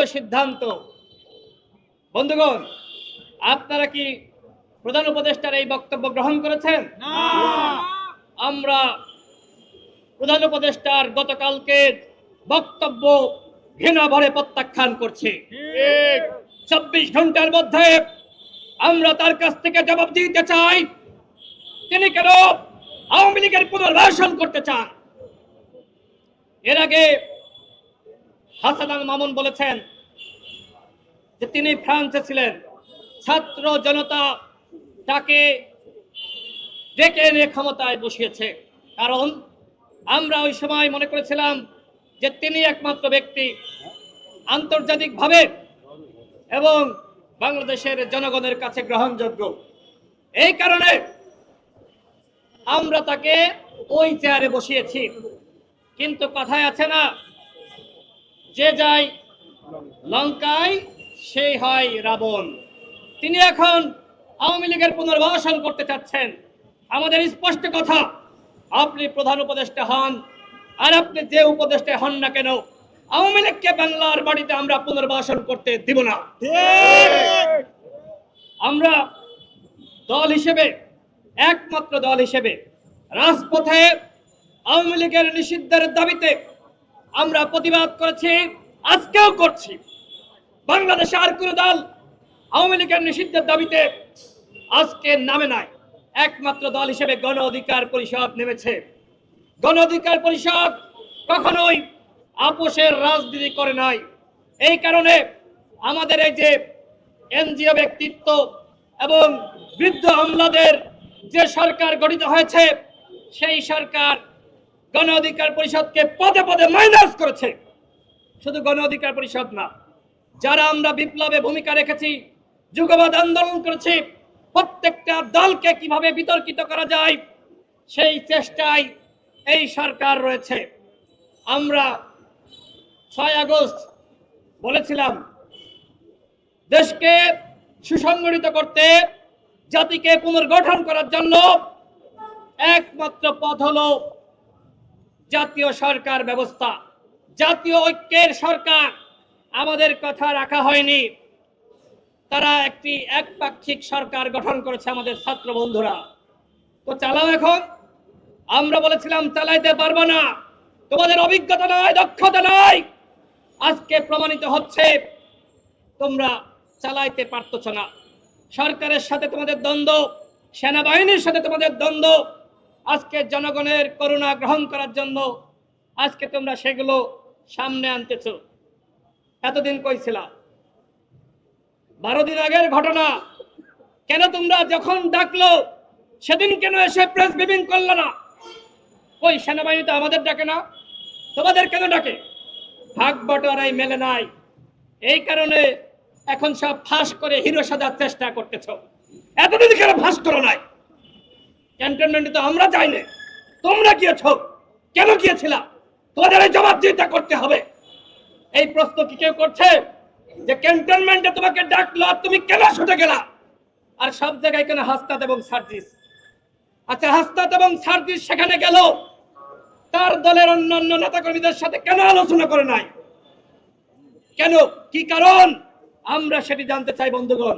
দলীয় সিদ্ধান্ত। বন্ধুগণ, আপনারা কি প্রধান উপদেষ্টার এই বক্তব্য গ্রহণ করেছেন? আমরা প্রধান উপদেষ্টার গতকালকের বক্তব্য ঘৃণা ভরে প্রত্যাখ্যান করছি। 24 ঘন্টার মধ্যে আমরা তার কাছ থেকে জবাব দিতে চাই, তিনি কেন আওয়ামী লীগের পুনর্বাসন করতে চান। এর আগে হাসান আল মামুন বলেছেন যে তিনি ফ্রান্সে ছিলেন, ছাত্র জনতা তাকে ডেকে এনে ক্ষমতায় বসিয়েছে, কারণ আমরা ওই সময় মনে করেছিলাম যে তিনি একমাত্র ব্যক্তি আন্তর্জাতিকভাবে এবং বাংলাদেশের জনগণের কাছে গ্রহণযোগ্য। এই কারণে আমরা তাকে ওই চেয়ারে বসিয়েছি। কিন্তু কথায় আছে না, যে যায় লঙ্কায় সেই হয় রাবণ। তিনি এখন আওয়ামী লীগের পুনর্বাসন করতে চাচ্ছেন। আমাদের স্পষ্ট কথা, আপনি প্রধান উপদেষ্টা হন আর আপনি যে উপদেষ্টা হন না কেন, আওয়ামী লীগকে বাংলার বাড়িতে আমরা পুনর্বাসন করতে দিব না। আমরা দল হিসেবে, একমাত্র দল হিসেবে রাজপথে আওয়ামী লীগের নিষিদ্ধের দাবিতে আমরা প্রতিবাদ করেছি, আজকেও করছি। বাংলাদেশে আর কোন দল আওয়ামী লীগের নিষিদ্ধের দাবিতে আজকে নামে নাই। একমাত্র দল হিসেবে গণ অধিকার পরিষদ নেমেছে। গণ অধিকার পরিষদ কখনোই আপোষের রাজনীতি করে নাই। এই কারণে আমাদের এই যে এনজিও ব্যক্তিত্ব এবং বৃদ্ধ আমলাদের যে সরকার গঠিত হয়েছে, সেই সরকার গণ অধিকার পরিষদকে পদে পদে মাইনাস করেছে। শুধু গণ অধিকার পরিষদ না, যারা আমরা বিপ্লবে ভূমিকা রেখেছি, যুগবাদ আন্দোলন করেছি, প্রত্যেকটা দলকে কিভাবে বিতর্কিত করা যায় সেই চেষ্টায় এই সরকার রয়েছে। আমরা 6 আগস্ট বলেছিলাম, দেশকে সুসংগঠিত করতে, জাতিকে পুনর্গঠন করার জন্য একমাত্র পথ হলো জাতীয় সরকার ব্যবস্থা, জাতীয় ঐক্যের সরকার। আমাদের কথা রাখা হয়নি। তারা একটি একপাক্ষিক সরকার গঠন করেছে আমাদের ছাত্র বন্ধুরা। তো চালাও এখন। আমরা বলেছিলাম চালাইতে পারবো না, তোমাদের অভিজ্ঞতা নয়, দক্ষতা নয়। আজকে প্রমাণিত হচ্ছে তোমরা চালাইতে পারতেছ না। সরকারের সাথে তোমাদের দ্বন্দ্ব, সেনাবাহিনীর সাথে তোমাদের দ্বন্দ্ব। আজকে জনগণের করুণা গ্রহণ করার জন্য আজকে তোমরা সেগুলো সামনে আনতেছ। এতদিন কইছিলা? 12 দিন আগের ঘটনা। কেন তোমরা যখন ডাকলো সেদিন কেন এসে প্রেস ব্রিফিং করলো না? ওই সেনাবাহিনী তো আমাদের ডাকে না, তোমাদের কেন ডাকে? ভাগ বটোয়ারাই মেলে নাই। এই কারণে এখন সব ফাঁস করে হিরো সাজার চেষ্টা করতেছ। এতদিন কেন ফাঁস করো নাই? ক্যান্টনমেন্টে তো আমরা যাইনি, তোমরা গিয়েছ। কেন গিয়েছিলা? তোমাদের এই জবাবদিহিতা করতে হবে। এই প্রশ্ন কি কেউ করছে যে ক্যান্টনমেন্টে তোমাকে ডাকলো আর তুমি কেন ছুটে গেলা? আর সব জায়গায় কেন হাসনাত এবং সার্জিস? আচ্ছা, হাসনাত এবং সার্জিস সেখানে গেল, তার দলের অন্যান্য নেতাকর্মীদের সাথে কেন আলোচনা করে নাই? কেন? কি কারণ? আমরা সেটি জানতে চাই বন্ধুগণ।